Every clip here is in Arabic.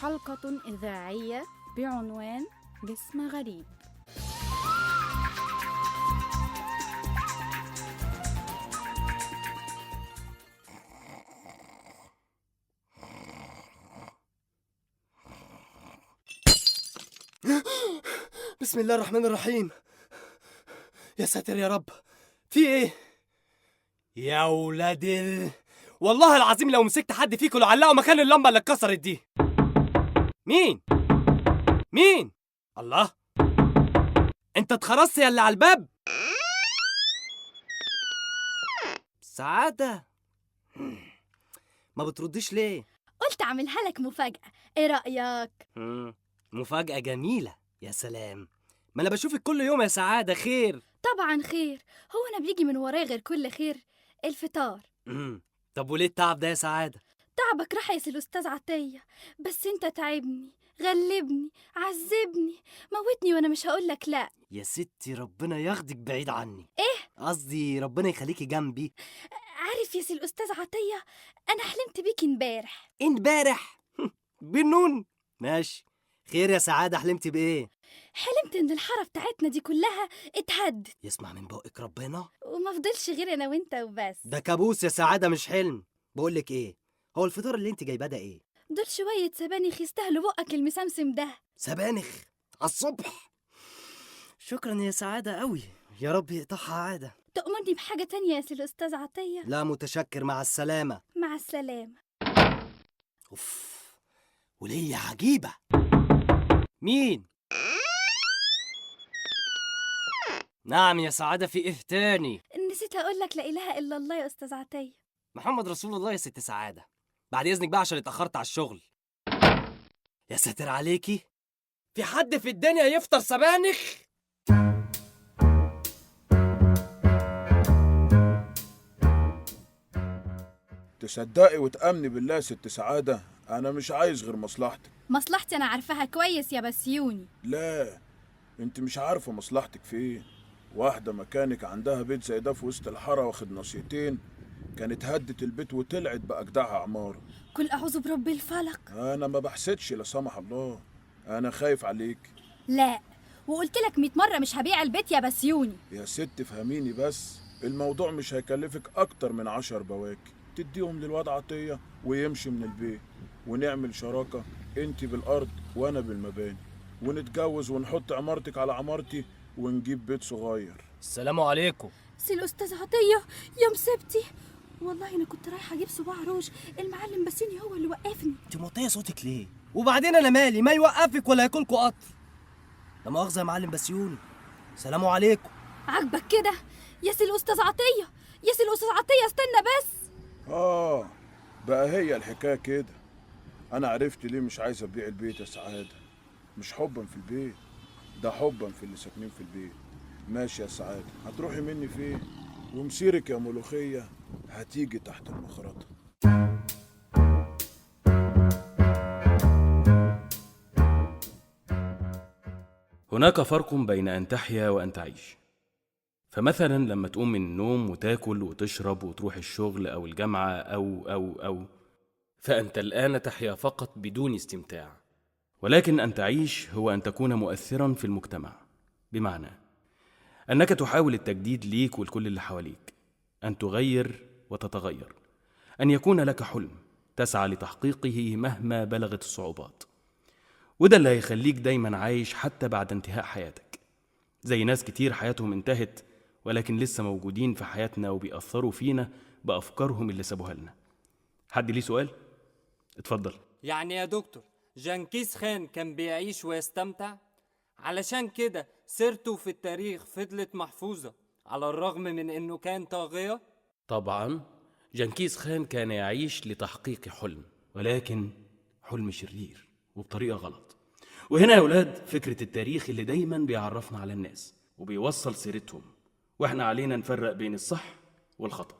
حلقة إذاعية بعنوان جسم غريب. بسم الله الرحمن الرحيم. يا ساتر يا رب، في ايه يا ولاد والله العظيم لو مسكت حد فيكم لعلقه مكان اللمبه اللي اتكسرت دي. مين الله، انت اتخرجت يا اللي على الباب؟ سعاده ما بترديش ليه؟ قلت أعملها لك مفاجأة، إيه رأيك؟ مفاجأة جميلة. يا سلام، ما أنا بشوفك كل يوم يا سعادة. خير؟ طبعا خير، هو أنا بيجي من وراي غير كل خير؟ الفطار. طب وليه التعب ده يا سعادة؟ تعبك راح يا الأستاذ عطية، بس أنت تعبني، غلبني، عذبني، موتني، وأنا مش هقولك لأ. يا ستي ربنا ياخدك بعيد عني. إيه؟ قصدي ربنا يخليكي جنبي. عارف يا الأستاذ عطية، أنا حلمت بيك امبارح بالنون. ماشي، خير يا سعادة، حلمتي بإيه؟ حلمت إن الحارة بتاعتنا دي كلها اتهدت يسمع من بقك ربنا. وما فضلش غير أنا وأنت وبس. ده كابوس يا سعادة مش حلم. بقولك إيه، هو الفطار اللي انت جايباه ده إيه؟ دول شوية سبانخ يستاهلوا بقك المسمسم ده. سبانخ على الصبح؟ شكرا يا سعادة قوي، يا رب يقطعها عادة. تأمرني بحاجة تانية يا الأستاذ عطية؟ لا متشكر، مع السلامة. مع السلامة. اوف، ولية عجيبة. مين؟ نعم يا سعادة، في ايه تاني؟ نسيت أقولك لا إله إلا الله يا أستاذ عطية. محمد رسول الله يا ست سعادة. بعد إذنك بقى عشان اتأخرت على الشغل. يا ساتر عليكي، في حد في الدنيا يفطر سبانخ؟ تصدقي وتأمني بالله يا ست سعادة، أنا مش عايز غير مصلحتك. مصلحتي أنا عارفاها كويس يا بسيوني. لا، انت مش عارفة مصلحتك فين. واحدة مكانك عندها بيت زي ده في وسط الحارة واخد نصيتين، كانت هدت البيت وطلعت بأجدعها عمارة. كل أعوذ برب الفلق. أنا ما بحسدش لا سمح الله، أنا خايف عليك. لا، وقلت لك 100 مرة مش هبيع البيت يا بسيوني. يا ست فهميني بس، الموضوع مش هيكلفك أكتر من 10 بواكي تديهم للواد عطية ويمشي من البيت، ونعمل شراكة، انت بالأرض وأنا بالمباني، ونتجوز ونحط عمارتك على عمارتي ونجيب بيت صغير. السلام عليكم. سي الأستاذ عطية يا مسبتي، والله أنا كنت رايحة أجيب صباع روج، المعلم بسيوني هو اللي وقفني. انت موطيه صوتك ليه؟ وبعدين انا مالي، ما يوقفك ولا ياكلكوا قطر. لا مؤاخذة يا معلم بسيوني. سلام عليكم. عاجبك كده يا سي الأستاذ عطية؟ يا سي الأستاذ عطية استنى بس. بقى هي الحكاية كده. أنا عرفت ليه مش عايز أبيع البيت يا سعادة. مش حبا في البيت، ده حبا في اللي ساكنين في البيت. ماشي يا سعادة، هتروحي مني فين؟ ومسيرك يا ملوخية هتيجي تحت المخرطة. هناك فرق بين أن تحيا وأن تعيش. فمثلا لما تقوم من النوم وتاكل وتشرب وتروح الشغل أو الجامعة أو فأنت الآن تحيا فقط بدون استمتاع. ولكن أن تعيش هو أن تكون مؤثرا في المجتمع، بمعنى أنك تحاول التجديد ليك ولكل اللي حواليك، أن تغير وتتغير، أن يكون لك حلم تسعى لتحقيقه مهما بلغت الصعوبات. وده اللي هيخليك دايما عايش حتى بعد انتهاء حياتك. زي ناس كتير حياتهم انتهت ولكن لسه موجودين في حياتنا وبيأثروا فينا بأفكارهم اللي سابوها لنا. حد ليه سؤال؟ اتفضل. يعني يا دكتور، جنكيز خان كان بيعيش ويستمتع؟ علشان كده سيرته في التاريخ فضلت محفوظة على الرغم من انه كان طاغية؟ طبعا جنكيز خان كان يعيش لتحقيق حلم، ولكن حلم شرير وبطريقة غلط. وهنا يا ولاد فكرة التاريخ اللي دايما بيعرفنا على الناس وبيوصل سيرتهم، واحنا علينا نفرق بين الصح والخطأ.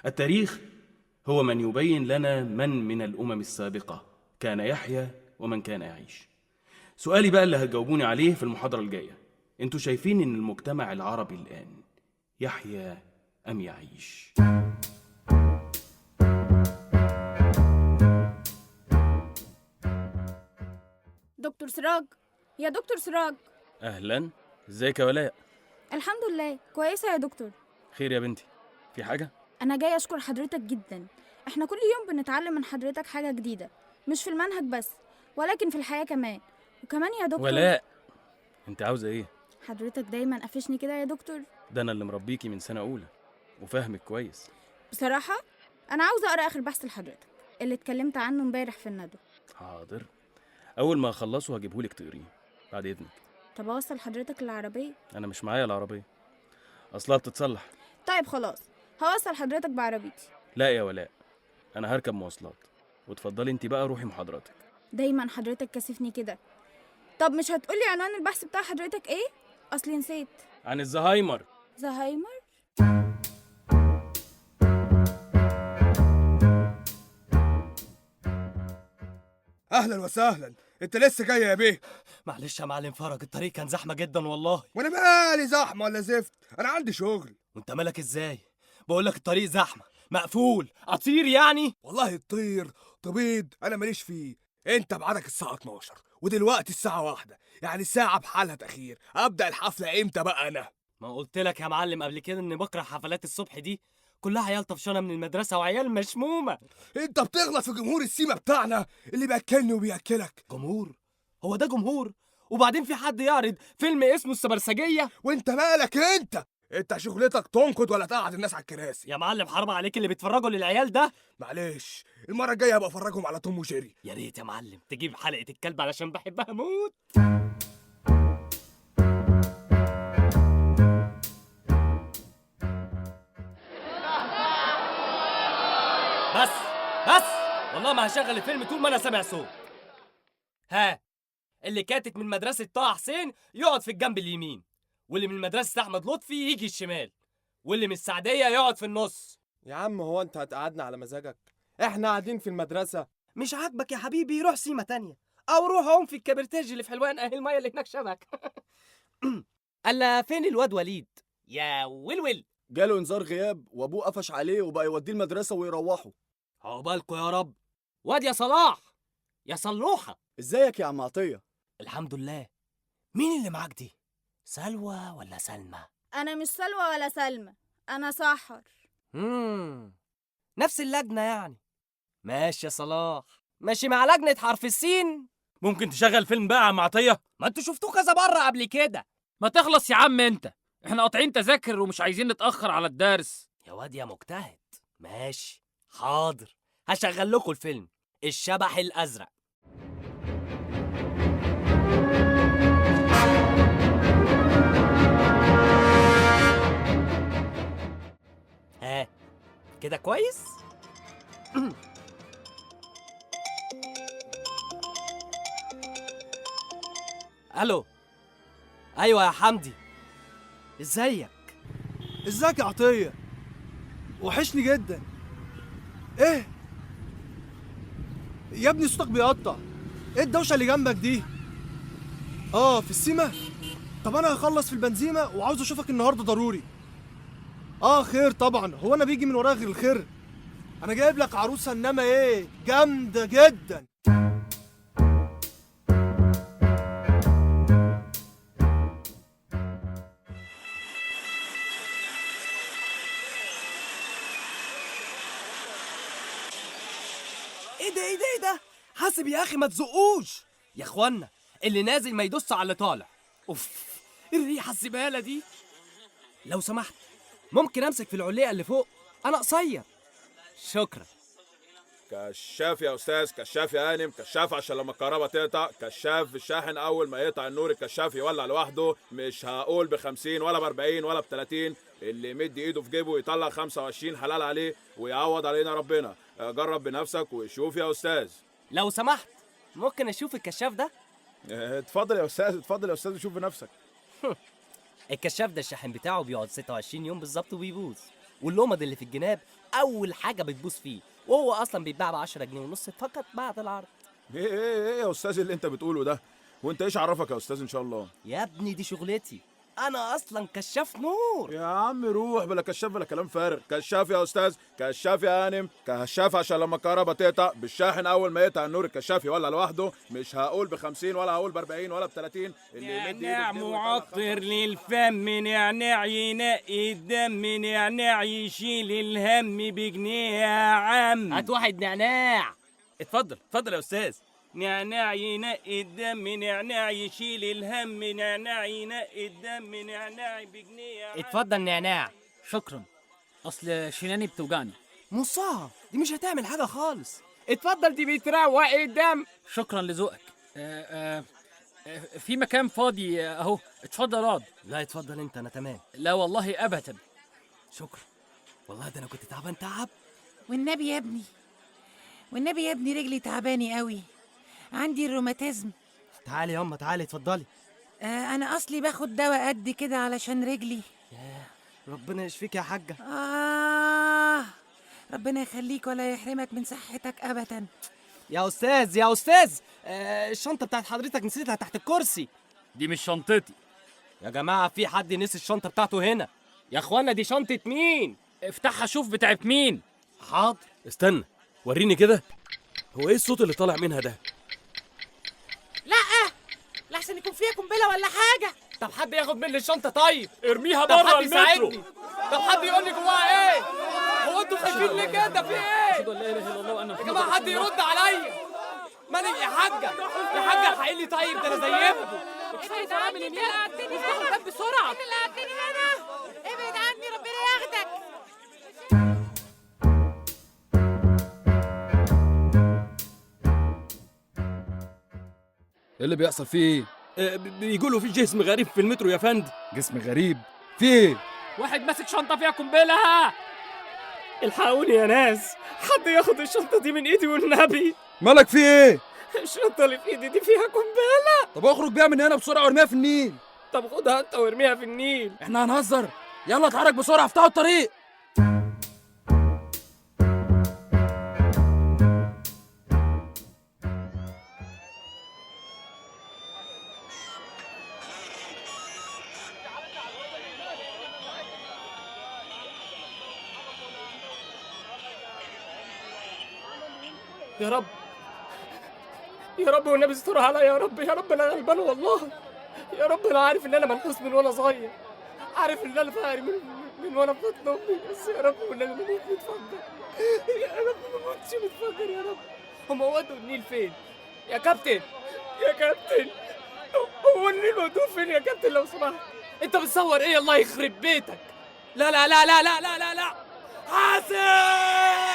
التاريخ هو من يبين لنا من الأمم السابقة كان يحيا ومن كان يعيش. سؤالي بقى اللي هتجاوبوني عليه في المحاضرة الجاية، انتوا شايفين ان المجتمع العربي الآن يحيا أم يعيش؟ دكتور سراج. يا دكتور سراج. اهلا، ازيك يا ولاء؟ الحمد لله كويسه يا دكتور. خير يا بنتي، في حاجه؟ انا جاي اشكر حضرتك جدا. احنا كل يوم بنتعلم من حضرتك حاجه جديده، مش في المنهج بس ولكن في الحياه كمان. وكمان يا دكتور ولاء، انت عاوزه ايه؟ حضرتك دايما قفشني كده يا دكتور. ده انا اللي مربيكي من سنه اولى وفاهمك كويس. بصراحه انا عاوزه اقرا اخر بحث لحضرتك اللي اتكلمت عنه امبارح في الندوه. حاضر، اول ما اخلصه هجيبهولك تقريه بعد اذنك. طب اوصل حضرتك العربيه؟ انا مش معايا العربيه، اصلها بتتصلح. طيب خلاص هوصل حضرتك بعربيتي. لا يا ولاء، انا هركب مواصلات، وتفضلي انت بقى روحي محاضراتك. دايما حضرتك كاسفني كده. طب مش هتقولي عنوان البحث بتاع حضرتك ايه؟ اصلي نسيت. عن الزهايمر. زهايمر. اهلا وسهلا. انت لسه جاي يا بيه؟ معلش يا معلم فرج، الطريق كان زحمه جدا والله. وانا مالي زحمه ولا زفت، انا عندي شغل. وانت مالك ازاي؟ بقول لك الطريق زحمه مقفول، اطير يعني؟ والله تطير تبيض انا ماليش فيه. انت بعدك الساعه 12 ودلوقتي الساعه 1، يعني ساعه بحالها تاخير. ابدا الحفله امتى بقى انا؟ ما قلت لك يا معلم قبل كده اني بكره حفلات الصبح دي، كلها عيال طفشانه من المدرسه وعيال مشمومه. انت بتغلط في جمهور السيما بتاعنا اللي بياكلني وبياكلك. جمهور؟ هو ده جمهور؟ وبعدين في حد يعرض فيلم اسمه السبرسجيه؟ وانت مالك انت شغلتك تنقد ولا تقعد الناس على الكراسي؟ يا معلم حرام عليك اللي بيتفرجوا للعيال ده. معلش المره الجايه هبقى افرجهم على توم وجيري. يا ريت يا معلم تجيب حلقه الكلب علشان بحبها موت. بس بس والله ما هشغل الفيلم طول ما انا سامع صوت. ها، اللي كاتت من مدرسه طه حسين يقعد في الجنب اليمين، واللي من مدرسه احمد لطفي يجي الشمال، واللي من السعديه يقعد في النص. يا عم هو انت هتقعدنا على مزاجك؟ احنا قاعدين في المدرسة. مش عاجبك يا حبيبي روح سيما تانية، او روح عوم في الكبرتاج اللي في حلوان، اهي الميه اللي هناك شبك. الا فين الواد وليد يا ولول؟ جاله انذار غياب وابوه قفش عليه وبقى يوديه المدرسه ويروحه. عقبالكوا يا رب. واد يا صلاح يا صلوحه، ازيك يا عم عطيه؟ الحمد لله. مين اللي معاك دي؟ سلوى ولا سلمى؟ انا مش سلوى ولا سلمى، انا سحر. نفس اللجنه يعني. ماشي يا صلاح، ماشي مع لجنه حرف السين. ممكن تشغل فيلم بقى يا عم عطيه؟ ما انتوا شفتوه كذا بره قبل كده. ما تخلص يا عم انت، احنا قاطعين تذاكر ومش عايزين نتأخر على الدرس. يا واد يا مجتهد. ماشي حاضر، هشغل لكم الفيلم الشبح الازرق. ها كده كويس؟ الو، ايوه يا حمدي، ازيك؟ ازيك يا عطيه؟ وحشني جدا. ايه يا ابني صوتك بيقطع، ايه الدوشه اللي جنبك دي؟ في السيما. طب انا هخلص في البنزيمه وعاوز اشوفك النهارده ضروري. خير طبعا، هو انا بيجي من ورايا غير الخير؟ انا جايب لك عروسه انما ايه جامده جدا. ايه ده حاسب يا اخي ما تزقوش يا اخوانا، اللي نازل ما يدوس على اللي طالع. اوف، الريحه الزباله دي. لو سمحت ممكن امسك في العليقه اللي فوق، انا قصير. شكرا. كشاف يا استاذ، كشاف يا هانم، كشاف عشان لما الكهرباء تقطع، كشاف في الشاحن اول ما يقطع النور الكشاف يولع لوحده. مش هقول ب50 ولا ب40 ولا ب30، اللي يمد ايده في جيبه يطلع 25 حلال عليه ويعوض علينا ربنا. جرب بنفسك وشوف يا استاذ. لو سمحت ممكن اشوف الكشاف ده؟ اتفضل يا استاذ، اتفضل يا استاذ وشوف بنفسك. الكشاف ده الشاحن بتاعه بيقعد 26 يوم بالظبط وبيبوظ، واللمض اللي في الجناب اول حاجه بتبوظ فيه، وهو اصلا بيتباع ب 10 جنيه ونص فقط بعد العرض. ايه يا استاذ اللي انت بتقوله ده؟ وانت ايش عرفك يا استاذ ان شاء الله؟ يا ابني دي شغلتي، انا اصلا كشاف نور. يا عم روح، بلا كشاف بلا كلام فارغ. كشاف يا استاذ، كشاف يا هانم، كشاف عشان لما الكهرباء تقطع بالشاحن اول ما يقطع النور الكشاف يولع لوحده. مش هقول ب50 ولا هقول ب40 ولا ب30. اللي يمد ايده نعناع باتنين معطر للفم، نعناع ينقي الدم، نعناع يشيل الهم بجنيه يا عم. هات واحد نعناع. اتفضل اتفضل يا استاذ. نعناع ينقي الدم، نعناع يشيل الهم، نعناع ينقي الدم، نعناع بجنيه يا عم. اتفضل نعناع. شكرا، اصل شناني بتوجعني. مصاب دي مش هتعمل حاجه خالص. اتفضل، دي بتروق الدم. شكرا لذوقك. في مكان فاضي اهو، اتفضل اقعد. لا اتفضل انت، انا تمام. لا والله ابدا. شكرا. والله ده انا كنت تعبان تعب. والنبي يا ابني، والنبي يا ابني رجلي تعباني قوي، عندي الروماتيزم. تعالي ياما تعالي اتفضلي. انا اصلي باخد دواء قد كده علشان رجلي. ربنا يشفيك يا حاجه. ربنا يخليك ولا يحرمك من صحتك ابدا. يا استاذ يا استاذ، الشنطه بتاعت حضرتك نسيتها تحت الكرسي. دي مش شنطتي يا جماعه، في حد نسي الشنطه بتاعته هنا. يا اخوانا دي شنطه مين؟ افتحها شوف بتاعت مين. حاضر. استنى وريني كده، هو ايه الصوت اللي طالع منها ده؟ لا لحسن يكون فيها قنبله ولا حاجه. طب حد ياخد مني الشنطه طيب؟ ارميها طب بره حد المترو. يساعدني؟ طب حد يقول لي جواها ايه؟ هو انتوا خايفين ليه كده؟ في ايه؟ اشهد ان لا اله الا الله وانا يا جماعه حد يرد عليا. مالك يا حاجه؟ يا حاجه الحقي لي طيب، ده انا زيكم. ابعد عني، انت اللي قعدتني هنا. الباب بسرعه، انت اللي قعدتني هنا. ابعد عني، ربنا ياخدك. ايه اللي بيحصل فيه؟ بيقولوا في جسم غريب في المترو يا فندم. جسم غريب؟ في ايه؟ واحد ماسك شنطه فيها قنبله. الحقوني يا ناس، حد ياخد الشنطه دي من ايدي والنبي. مالك في ايه؟ الشنطه اللي في ايدي دي فيها قنبله. طب اخرج بيها من هنا بسرعه وارميها في النيل. طب خدها انت وارميها في النيل. احنا هنهزر؟ يلا اتحرك بسرعه، افتحوا الطريق. يا رب يا رب والنبي استر عليا يا رب. يا رب انا غلبان والله. يا رب انا عارف ان انا منحوس من وانا صغير، عارف ان انا فقري من وانا في بطن امي، بس يا رب والنبي ما موتش متفجر. يا رب ما موتش متفجر يا رب. هم ودوا النيل فين يا كابتن؟ يا كابتن هو النيل ودوه فين يا كابتن لو سمحت؟ انت بتصور ايه؟ الله يخرب بيتك. لا لا لا لا لا لا لا لا حاسب.